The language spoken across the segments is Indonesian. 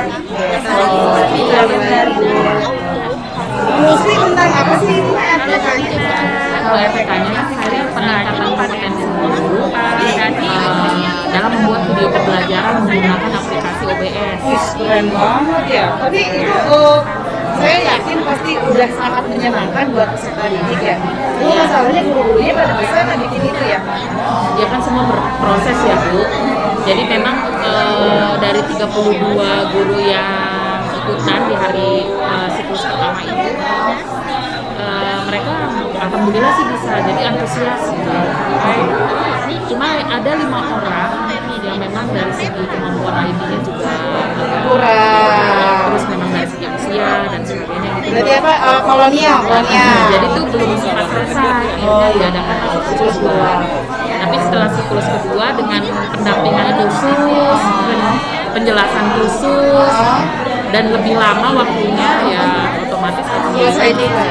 Iya benar Bu. Mostly tentang apa sih ini RPK-nya? Kalau RPK-nya saya peningkatan kompetensi guru dalam membuat video pembelajaran menggunakan aplikasi OBS. Keren banget ya. Tapi itu saya yakin pasti udah sangat menyenangkan buat peserta didik ya. Itu masalahnya guru-gurunya pada bisa bikin itu ya. Ya kan semua berproses ya Bu. Jadi memang dari 32 guru yang ikutan di hari siklus pertama itu mereka alhamdulillah sih bisa jadi antusias gitu. Cuma ada 5 orang yang memang dari segi kemampuan IT-nya juga Kurang. terus memang dari segi usia dan sebagainya gitu. Berarti apa? Kolonial. Jadi itu belum sempat selesai, akhirnya diadakan siklus kedua. Tapi setelah siklus kedua dengan pendampingan khusus, penjelasan khusus, dan lebih lama waktunya ya otomatis akan Selesai juga.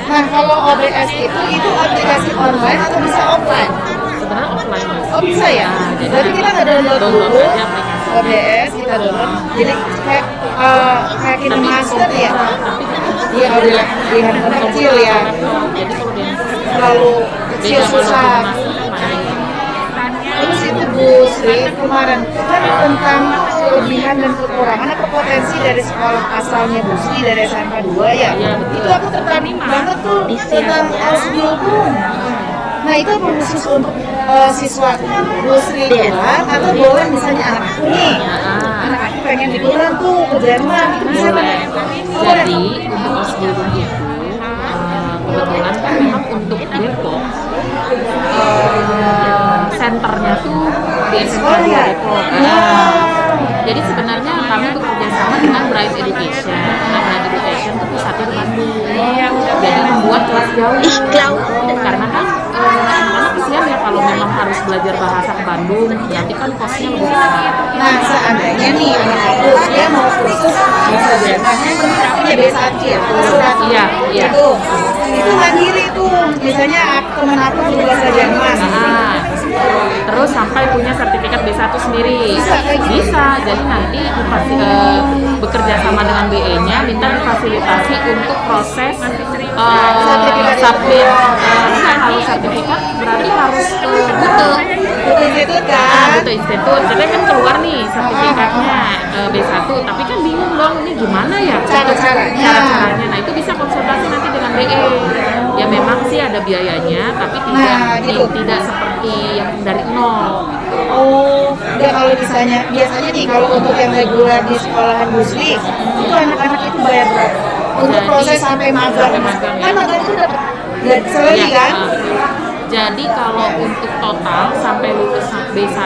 Nah kalau OBS itu aplikasi online atau bisa offline? sebenarnya offline Mas. Oh bisa ya? Jadi Berarti kita nggak download download dulu aja aplikasi. OBS, kita download. Jadi kayak kita master ya? Tapi Iya kalau di handphone kecil ya. Jadi kalau dia Terlalu kecil beda susah. kalau main. Terus itu Bu Sri kemarin kan tentang kelebihan dan kekurangan atau potensi dari sekolah asalnya Bu Sri dari SMK 2 ya. Iya, betul. Itu aku tertarik banget tuh tentang Asbiopum. Nah itu apa khusus untuk siswa Bu Sri doang atau boleh misalnya anak aku nih, anak aku pengen liburan tuh ke Jerman itu bisa kan? Boleh. Jadi untuk Osbilum itu kebetulan kan memang untuk Depok senternya tuh di SMK 2 Depok. Jadi sebenarnya kami bekerja sama dengan Bright Education. Nah, Bright Education itu pusatnya di Bandung. Jadi membuat kelas jauh. Karena kan anak-anak kesian ya kalau memang harus belajar bahasa ke Bandung, nanti kan kosnya lebih besar. Nah seandainya nih anak aku dia mau kursus bahasa Jermannya punya B1 ya, surat Iya. itu mandiri tuh, misalnya teman aku guru bahasa Jerman. Terus sampai punya sertifikat B1 sendiri. Bisa, kayak gitu? Bisa. Jadi nanti bekerja sama dengan BE-nya minta difasilitasi untuk proses submit. Kalau sertifikat berarti harus ke Butuh institut kan? Butuh institut. Jadi kan keluar nih sertifikatnya B1, tapi kan bingung dong ini gimana ya cara-caranya. Nah, itu bisa konsultasi nanti dengan BE. Ya memang sih ada biayanya, tapi tidak seperti yang dari nol. Oh, ya kalau misalnya biasanya nih kalau untuk yang reguler di sekolahan Busri itu anak-anak itu bayar berapa? Untuk Jadi, proses sampai magang. sampai magang, ya. Kan magang itu dapat salary Ya, kan? jadi kalau untuk total sampai lulus B1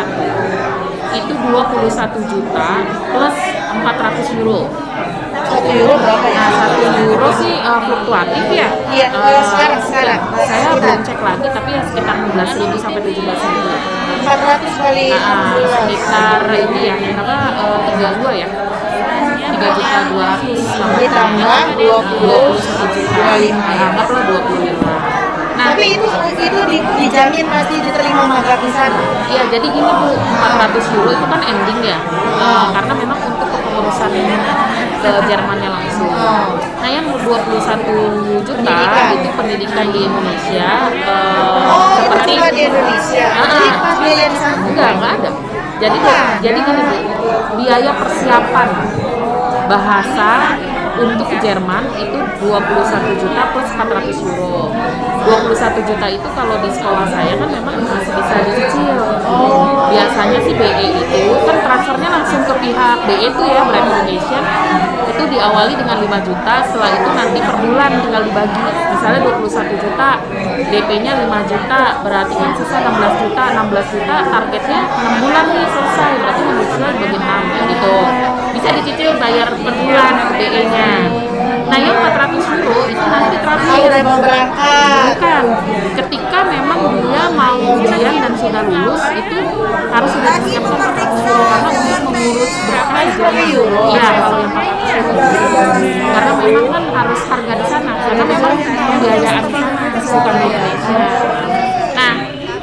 itu 21 juta plus 400 euro. 1 euro berapa ya? Nah, 1 euro sih fluktuatif ya. Iya, sekarang. Saya belum cek lagi, tapi ya sekitar 16.000 sampai 17.000. 400 kali Nah, 16. sekitar ini ya, berapa 32 ya? 3.200.000 Ditambah 21 juta. Anggaplah 25. Nah, Tapi itu dijamin pasti diterima magang di sana. iya, jadi gini Bu, 400 euro itu kan ending ya, karena memang untuk kepengurusan ke Jermannya langsung. Nah, yang 21 juta Pendidikan. itu pendidikan di Indonesia, Oh, itu seperti cuma di Indonesia. Jadi pas biaya di sana. enggak ada. Jadi gini Bu, biaya persiapan bahasa untuk ke Jerman itu 21 juta plus 400 euro. 21 juta itu kalau di sekolah saya kan memang masih bisa dicicil. Biasanya sih BE itu kan transfernya langsung ke pihak BE itu ya, Bright Education. Itu diawali dengan 5 juta, setelah itu nanti per bulan tinggal dibagi. Misalnya 21 juta, DP-nya 5 juta, berarti kan sisa 16 juta. 16 juta targetnya 6 bulan nih selesai, berarti 6 bulan bagi 6 gitu. Bisa dicicil bayar per bulan ke BE-nya. Nah, yang 400 euro itu nanti Kalau terakhir. udah mau berangkat. Bukan, ketika memang dia mau ujian dan sudah lulus itu harus sudah menyiapkan 400 euro karena untuk mengurus berapa euro. Iya, kalau yang 400 euro. Karena memang kan harus harga di sana, karena memang pembiayaan di sana bukan di Indonesia. Nah,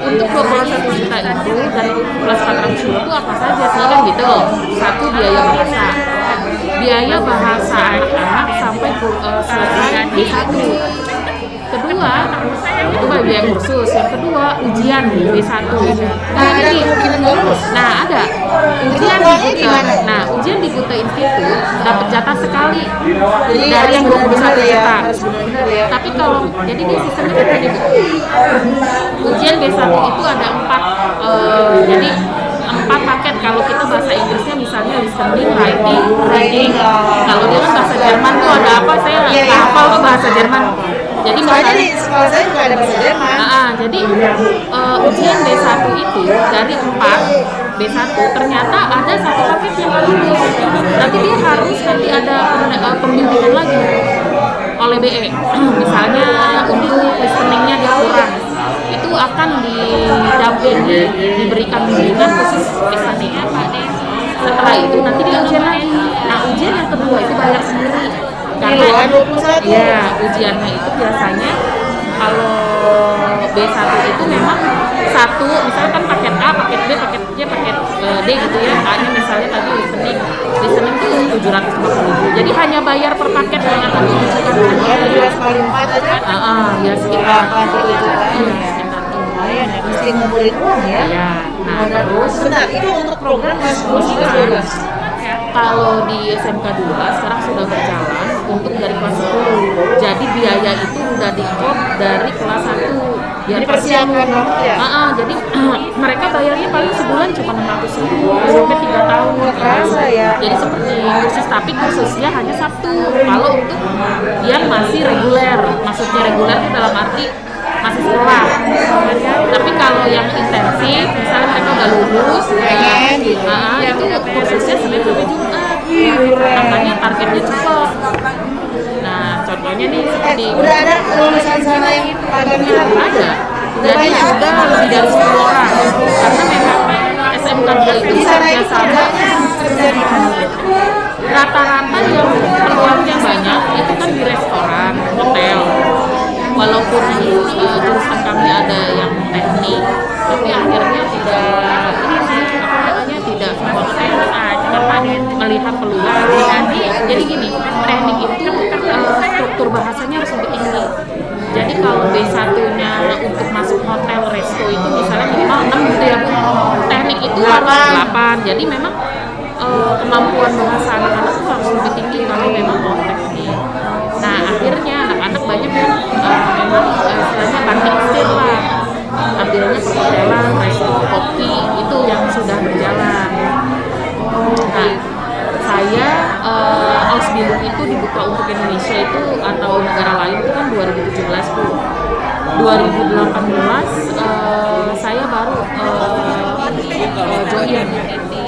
untuk 21 juta itu dan plus 400 euro itu apa saja sih kan gitu. Satu, biaya bahasa. biaya kursus. Yang kedua ujian B1. Nah, ada kemungkinan nggak lulus. Nah ada ujian Itu di gimana? Buta. Nah ujian di Buta Institut dapat jatah sekali Jadi dari harus yang 21 benar-benar ya, juta. harus benar-benar ya. Tapi kalau jadi dia sistemnya kan gini Bu. Ujian B1 itu ada 4 jadi 4 paket. Kalau kita bahasa Inggrisnya misalnya listening, writing, reading. Kalau dia kan bahasa Jerman tuh ada apa saya Iya, nggak iya. hafal tuh bahasa Jerman. Jadi Soalnya makanya di sekolah saya juga ada bahasa Jerman. jadi ujian B1 itu dari 4 B1 ternyata ada satu paket yang lulus. Nanti dia harus nanti ada pembimbingan lagi oleh BE. Misalnya untuk listeningnya dia kurang, itu akan didampingi, diberikan bimbingan khusus listeningnya Pak De. Setelah itu nanti dia ujian lagi. Nah ujian yang kedua itu bayar sendiri. Karena Iya, 21. ya ujiannya itu biasanya kalau B1 itu memang satu, misalnya kan paket A, paket B, paket C, paket D gitu ya. A-nya misalnya tadi listening itu 750.000. Jadi hanya bayar per paket yang akan diujikan Ya, saja. 12 kali 4 aja. Ya sekitar 8 juta. sekitar itu. Lumayan ya, mesti ngumpulin uang ya. Ya, nah Terus, terus bentar, itu untuk program kelas 10 kelas 12. kalau di SMK 2 sekarang sudah berjalan untuk dari kelas 10. Jadi biaya itu udah di-cop dari kelas 1. Jadi persiapan banget ya. Jadi mereka bayarnya paling sebulan cuma 600.000 sampai 3 tahun. Kerasa ya. Jadi seperti kursus, tapi kursusnya hanya Sabtu. Kalau untuk yang masih reguler, maksudnya reguler itu dalam arti masih sekolah. Tapi kalau yang intensif, misalnya mereka udah lulus, Pengen gitu. itu kursusnya Senin sampai Jumat. Makanya targetnya cepat. Nah, contohnya nih seperti Udah ada lulusan sana yang pada minat. ada. Jadi sudah lebih dari 10 orang. Karena memang SMK 2 itu Di sana itu kerjasama. kerja di mana? Rata-rata yang peluangnya banyak itu kan di restoran, hotel. Walaupun jurusan kami ada yang teknik, tapi akhirnya tidak tidak semua teknik melihat peluang. Jadi gini, teknik itu struktur bahasanya harus lebih tinggi. Jadi kalau B1-nya untuk masuk hotel resto itu misalnya minimal 6 gitu ya Bu. Teknik itu harus 8. Jadi memang kemampuan bahasa anak-anak itu harus lebih tinggi kalau memang mau teknik. Nah akhirnya anak-anak banyak yang memang istilahnya banding skill lah, ambilnya perhotelan, resto, kopi itu yang sudah berjalan. Nah saya Ausbildung itu dibuka untuk Indonesia itu atau negara lain itu kan 2017 Bu. 2018 saya baru join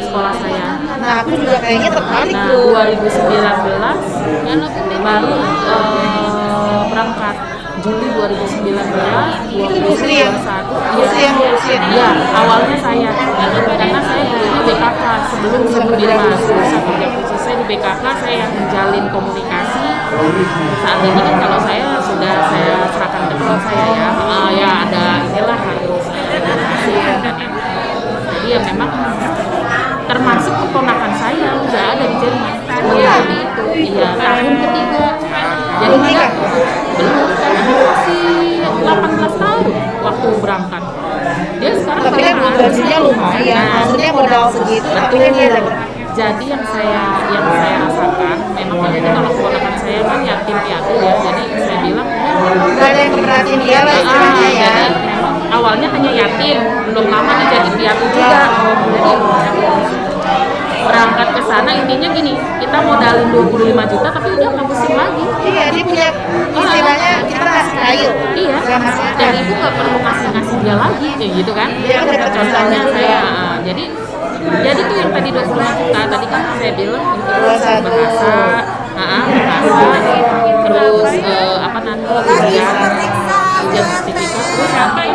sekolah saya. Nah, aku juga kayaknya tertarik Nah, tuh. 2019 baru berangkat. Juli 2019, Itu Muslim. 2021. Muslim. Iya, awalnya saya karena saya dulunya BKK sebelum Bimas. Saya kerja khusus saya di BKK, saya yang menjalin komunikasi. Saat ini kan kalau saya sudah saya serahkan ke ketua saya ya ada inilah harus komunikasi dan jadi ya memang termasuk keponakan saya udah ada di Jerman. Jadi itu iya tahun ketiga. Jadi dia belum masih 18 tahun waktu berangkat. Dia sekarang Tapi kan baru gajinya lumayan. Nah, Maksudnya modal segitu, tapi kan dia dapat. jadi yang saya rasakan memang ini kalau keponakan saya kan yatim piatu ya. Jadi saya bilang Gak ada yang memperhatiin dia lah istilahnya ya. jadi memang awalnya hanya yatim, belum lama dia jadi piatu juga. Jadi berangkat ke sana intinya gini, kita modalin 25 juta tapi udah nggak pusing lagi. Iya, dia punya istilahnya kita ngasih kayu. Iya, Nggak ngasih dan ikan. ibu nggak perlu ngasih dia lagi, kayak gitu kan? Iya, kan dapat Contohnya modal saya, juga. jadi tuh yang tadi 25 juta tadi kan saya bilang untuk bahasa, terus apa nanti ujian sertifikat, terus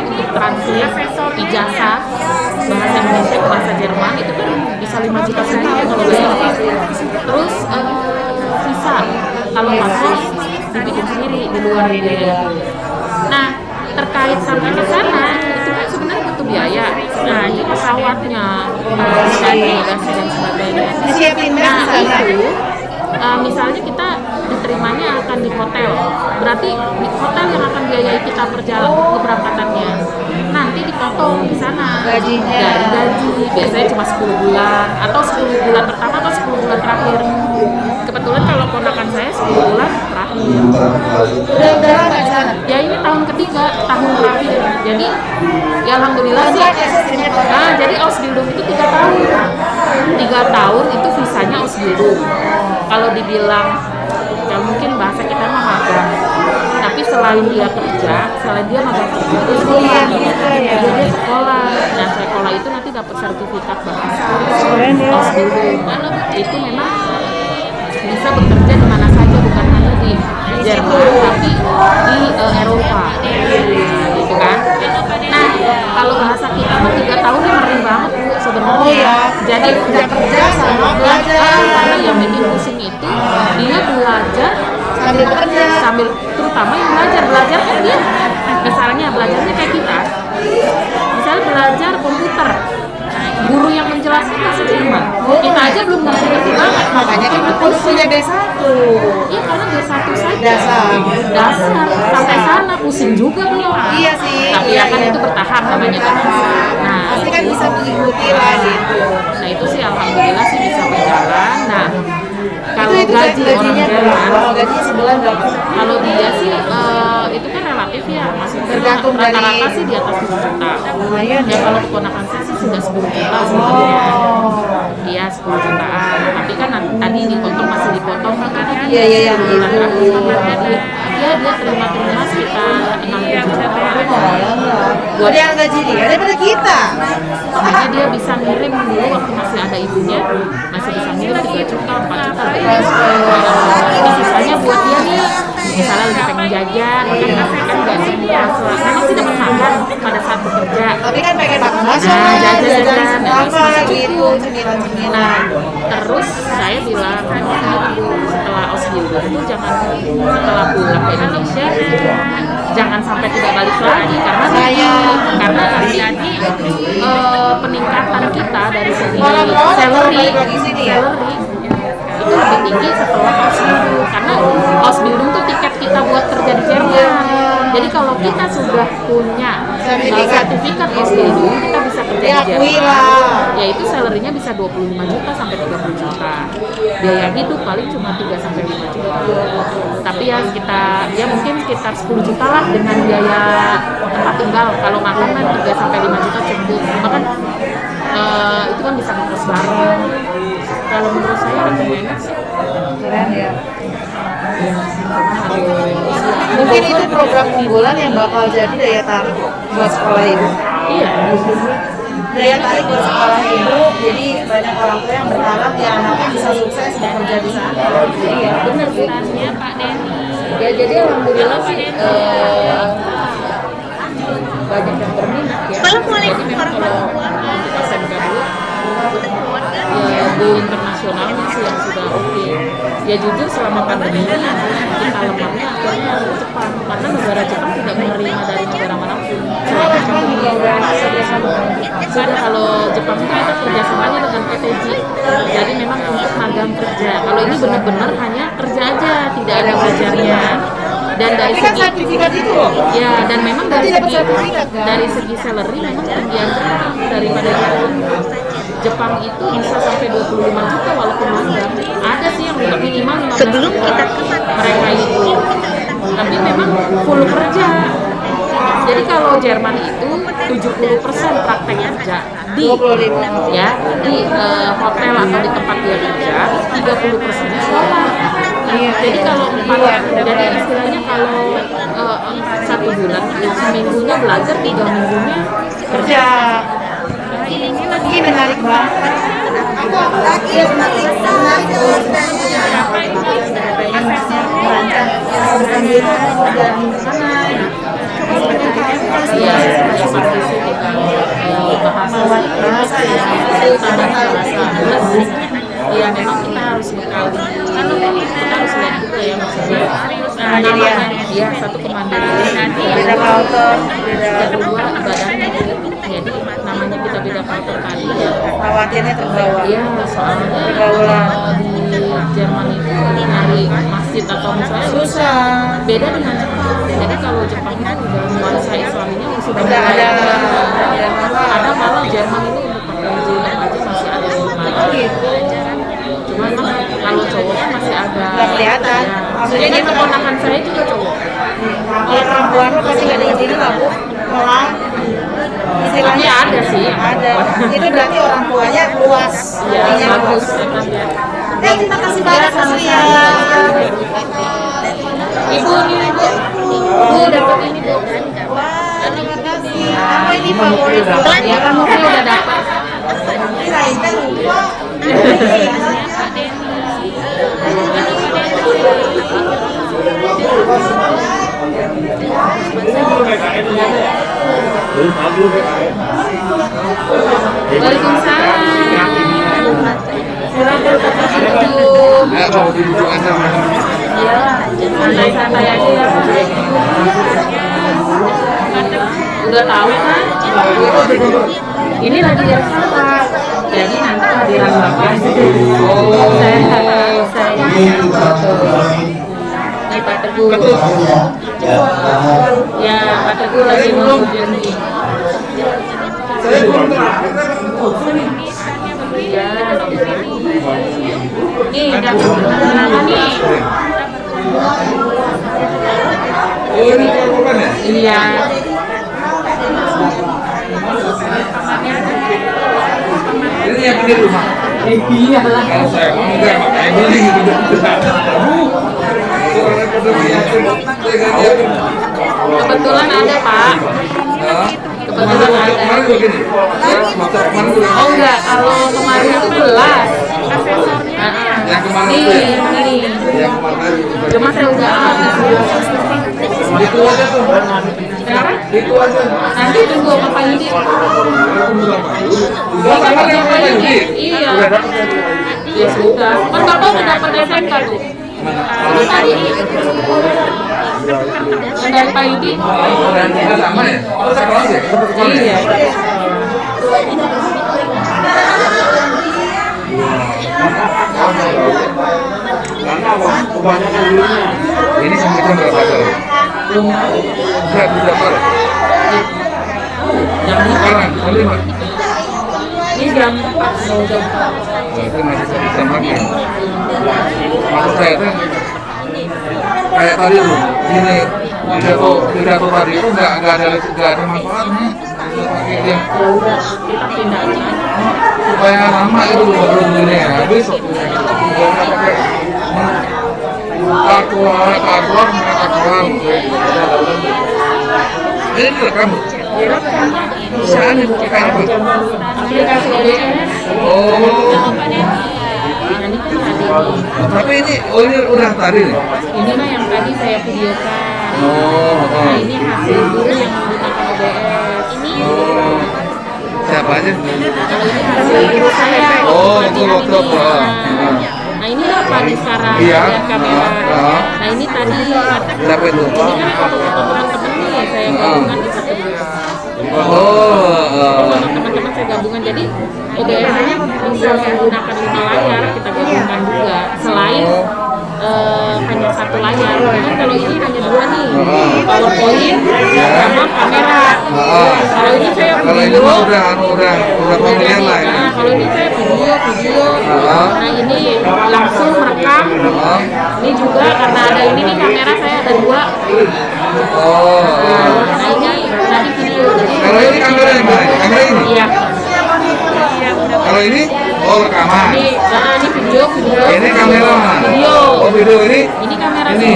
untuk translate ijazah bahasa Indonesia ke bahasa Jerman itu kan bisa 5 juta sendiri kalau bayar. Terus visa kalau masuk dibikin sendiri di luar biaya. Nah terkait sampai ke sana itu kan sebenarnya butuh biaya. Nah ini pesawatnya, dan sebagainya. Disiapin Nah kan sana. itu misalnya kita diterimanya akan di hotel, berarti di hotel yang akan biayai kita perjalanan keberangkatannya. Nanti dipotong di sana Gajinya. dari gaji, biasanya cuma 10 bulan atau 10 bulan pertama atau 10 bulan terakhir. Kebetulan kalau ponakan saya 10 bulan terakhir. Udah lama di sana. Ya ini tahun ketiga, tahun terakhir. Jadi ya alhamdulillah sih. Nah, jadi Ausbildung itu 3 tahun. 3 tahun itu visanya Ausbildung. Kalau dibilang ya mungkin bahasa kita mah magang. Tapi selain dia kerja, selain dia magang kerja, dia sekolah. Jadi dia sekolah. Dan sekolah itu nanti dapat sertifikat bahasa Ausbildung. Itu memang bisa bekerja di mana saja, bukan hanya di Jerman tapi di Eropa, gitu kan. Nah, kalau bahasa kita mah 3 tahun ini mering banget Bu sebenarnya. Oh ya, Jadi kerja sama belajar. karena yang bikin pusing itu dia belajar Sambil bekerja. sambil, terutama yang belajar kan dia misalnya belajarnya kayak kita, misalnya belajar komputer, guru yang menjelaskan bahasa Jerman, kita aja belum ngerti banget. Makanya kan harus punya B1. Iya, karena B1 saja Dasar. sampai sana pusing juga belum. Iya sih. Tapi ya kan itu bertahap namanya kan. Nah, Pasti kan bisa mengikuti lah gitu. nah itu sih alhamdulillah sih bisa berjalan. Nah, kalau Itu gaji orang gajinya Jerman, berapa? Gajinya sebulan berapa? kalau dia sih itu kan relatif ya, maksudnya Tergantung dari- rata-rata sih di atas 7 juta. Lumayan Ya ya. kalau keponakan saya sih sudah 10 juta sebenarnya. Oh. Iya 10 jutaan. Tapi kan tadi dipotong masih dipotong kan? Iya, iya, iya. Bulan terakhir kemarin dia terima sekitar 6 juta. Lumayan lah. Buat yang gaji dia daripada kita. Jadi dia bisa ngirim dulu waktu masih ada ibunya, masih bisa ngirim 3 juta, 4 juta. Ini sisanya buat dia nih, misalnya lagi pengen jajan, kan nggak semua. Memang sih dapat makan pada saat bekerja. Tapi kan pengen makan bakso Nah, lah, jajan-jajan. jajan apa Nah, gitu, cemilan-cemilan. Nah, terus saya bilang setelah Ausbildung itu jangan setelah pulang ke Indonesia jangan sampai tidak balik lagi karena nanti peningkatan kita dari segi salary itu lebih tinggi setelah Ausbildung, karena Ausbildung tuh tiket kita buat kerja di Jerman. Jadi kalau kita sudah punya sertifikat Ausbildung, kita bisa kerja di Jerman. Yaitu salary-nya bisa 25 juta sampai 30 juta. Biaya hidup paling cuma 3 sampai 5 juta. Tapi ya mungkin sekitar 10 juta lah dengan biaya tempat tinggal. Kalau makan kan 3 sampai 5 juta cukup. Makan itu kan bisa ngekos bareng. Kalau menurut saya lebih enak sih. Keren ya. Mungkin itu program unggulan yang bakal jadi daya tarik buat sekolah ibu. Iya. Daya tarik buat sekolah ibu, jadi banyak orang tua yang berharap ya anaknya bisa sukses bekerja di sana. Iya, benar sih. Pak Denny. Ya jadi alhamdulillah sih banyak yang berminat ya. Jadi memang kalau kita SMK dulu ya go internasionalnya sih yang sudah oke. Ya jujur selama pandemi ini kita lemahnya akhirnya ke Jepang karena negara Jepang tidak menerima dari negara manapun selama pandemi. Sudah kalau Jepang itu kita kerjasamanya dengan PTJ, jadi memang untuk magang kerja. Kalau ini benar-benar hanya kerja aja, tidak ada belajarnya. Dan dari segi sertifikat itu loh. ya, dan memang Nanti dapat sertifikat, kan? dari segi salary memang tinggian Jepang daripada Jepang. Jepang itu bisa sampai 25 juta walaupun magang. Ada sih yang udah minimal 15 Sebelum juta. kita Mereka itu tapi memang full kerja. Jadi kalau Jerman itu 70% praktek kerja di 25. ya di hotel atau di tempat dia kerja, 30% sekolah. Jadi kalau jadi istilahnya kalau 1 bulan seminggunya belajar, 3 minggunya kerja. Ini menarik banget. Iya, partisi dengan bahasa Iya, memang kita harus bekali. Kita harus lihat juga ya maksudnya. Namanya dia satu kemandirian, Beda culture, beda yang kedua ibadahnya. Jadi namanya kita beda culture tadi ya. khawatirnya terbawa. Iya, soalnya Pergaulan. di Jerman itu nyari masjid atau misalnya Susah. beda dengan Jepang. Jadi kalau Jepang itu udah nuansa Islaminya sudah Udah mulai ada. ada malah Jerman ini untuk pakai jilbab aja masih ada di rumah. Gitu. Cuman kan kalau cowoknya masih ada. Nggak kelihatan. Ya. Maksudnya Ini gitu. keponakan saya juga cowok. Kalau perempuan mah pasti nggak ada izin lah bu. Melang. Tapi Istilahnya ada sih yang ada. Itu berarti orang tuanya luas. Ya, Hatinya bagus luas. enak ya. Terima kasih banyak Mas Ria. Ibu nih, Bu dapat ini Bu. Wah, terima kasih. Apa ini favorit? Ya kan mungkin udah dapat. Kirain kan lupa. Waalaikumsalam. Silakan Bapak Ibu. Ya, kalau duduk aja. Iya, santai-santai aja ya. Udah tahu kan? Ini lagi yang salah. Jadi nanti hadiran Bapak. Saya. Ini Pak Teguh. Ya, Pak Teguh lagi mau janji. Ya. Nih, dapat undangan nih. Oh, ini korban ya? Iya. Ini yang di rumah. Iya lah. Kalau saya enggak, makanya beli gitu. Kebetulan ada Pak. Kebetulan ada. Kemarin begini. Masa kemarin begini. Oh enggak, kalau kemarin itu belas. Yang kemarin Nih, itu ya? ini. Yang kemarin itu. Cuma saya udah habis. Itu aja tuh. Kenapa? Itu aja. Nanti tunggu sama Pak Yudi. Gua sama yang Pak mana Yudi. Yudi? Iya. Udah dapat ya? Ya sudah. Kan Bapak udah dapat SMK tuh. Ini tadi. Yang dari Pak Yudi. Dan kita sama ya? Oh, satu kelas ya? Satu kelas ya? Iya. Ini semuanya berapa kali? Enggak, berapa? Yang ini Sekarang, kali lima. ini jam 4 mau jam 4. Itu masih bisa makan. Maksud saya tuh kayak tadi tuh, ini pidato tadi itu nggak ada manfaatnya. Pakai yang Kita pindah aja. supaya lama itu baru ini ya habis waktunya. Nggak pakai kakuan. Ini direkam. Bisa nih pakai apa? Aplikasi OBS. Oh, Ini kan tadi. tapi ini udah tadi nih. Ini mah yang tadi saya videokan. Oh, Nah ini hasil guru yang menggunakan OBS. Ini oh. Siapa aja? kalau ini hasil guru saya. Oh, Tadi itu yang workshop, ini. ah. Nah ini lah Pak di sekarang Iya. lihat kamera. Ah. Nah ini tadi Siapa itu? ini kan teman-teman nih saya gabungan di satu grup. Oh, Sama teman-teman saya gabungan jadi OBS-nya bisa menggunakan 5 layar kita gabungkan juga selain hanya satu layar. Kan kalau ini hanya 2 nih, PowerPoint sama kamera. Kalau ini saya kalau ini video. mah udah pemilihan lah ini. Nah, kalau ini saya video. Nah ini langsung merekam. Ini juga karena ada ini nih kamera saya ada 2. Oh, Nah ini tadi video. kalau ini kamera yang mana? Kamera ini? Iya. Kalau ini? Oh, rekaman. Ini video. Ini kamera mana? Video. Oh, video ini? Ini kamera Ini.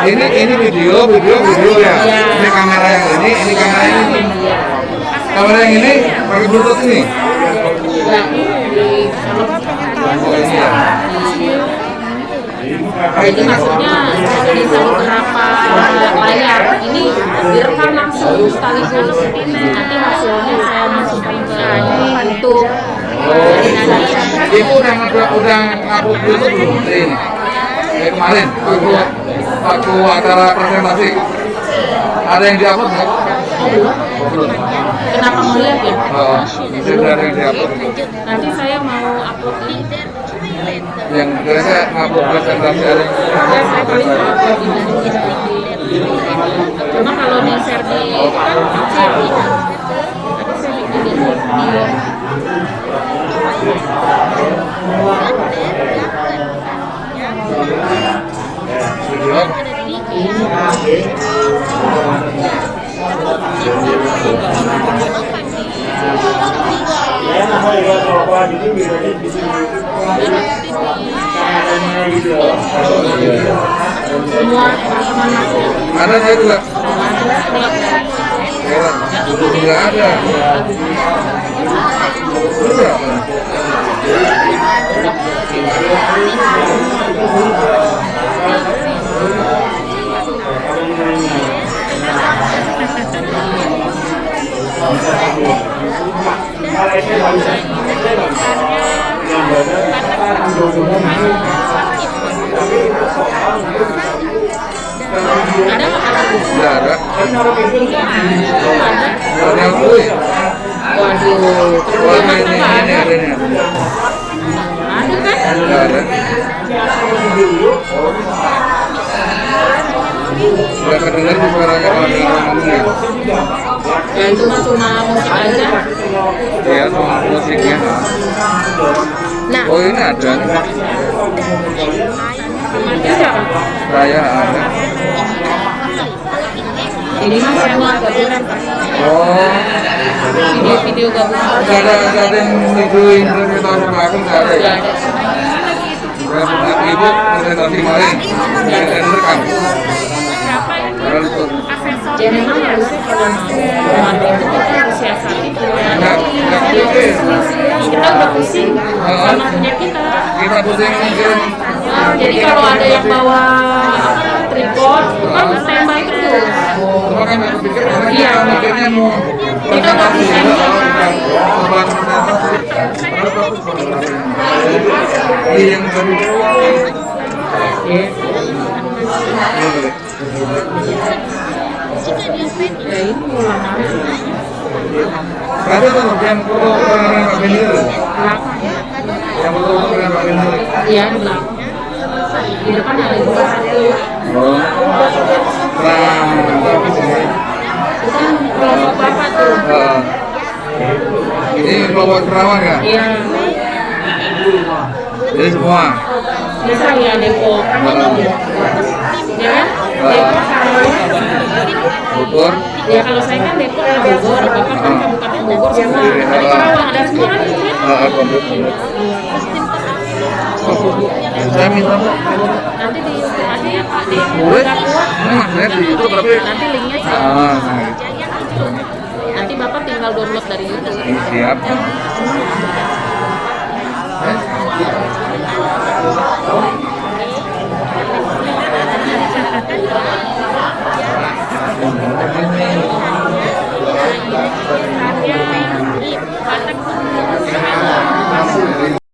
Ini video ya. Iya. Ini kamera yang ini kamera yang ini. Kamera yang ini pakai Bluetooth ini. Nah, Oh, ini ya. jadi maksudnya bisa beberapa layar ini direkam langsung sekaligus. Nanti hasilnya saya masukkan ke YouTube. Oh, ibu udah ngupload Bluetooth belum? Ini. Kayak kemarin waktu acara presentasi ada yang diupload nggak? Oh, belum. Kenapa mau lihat ya? Oh, itu udah ada yang diupload. Nanti saya mau upload di yang kira-kira ngupload presentasi ada yang Ya, saya paling upload di cuma kalau di share di kecil tapi saya bikin di video semua teman-teman masuk ada saya juga ada nggak ada udah ada nggak ada ada yang kuih waduh warna ini ada nih ada kan nggak ada nggak kedengar suaranya kalau dia ngomong ya ya itu mah cuma musik aja ya cuma musiknya nah oh ini ada itu siapa saya ada ini mah semua gabungan Pak. oh Video-video gabungan nggak ada yang videoin presentasi aku nggak ada ya nggak ada ibu presentasi kemarin nggak ada yang rekam ya memang harusnya kalau mau itu kita harus siasati nggak pusing kita udah pusing sama punya kita kita pusing mungkin jadi kalau ada yang bawa tripod itu kan standby terus cuma kan aku pikir Iya. mikirnya mau Kita nggak bisa. yang tadi ya ini ulang aja ada tuh yang foto dengan Pak Benny itu belakang yang foto dengan Pak Benny iya di belakang di depan ada juga satu oh nah tapi sih itu kan kelompok bapak tuh ini kelompok Kerawang ya iya jadi semua bisa ya Depok ya kan Depok Karawang Bogor ya kalau saya kan Depok sama Bogor bapak kan kabupaten Bogor semua dari Karawang ada semua kan saya minta Pak. nanti di YouTube aja ya Pak di Boleh? nggak kuat Saya di YouTube tapi nanti linknya saya nah, nanti bapak tinggal download dari YouTube siap.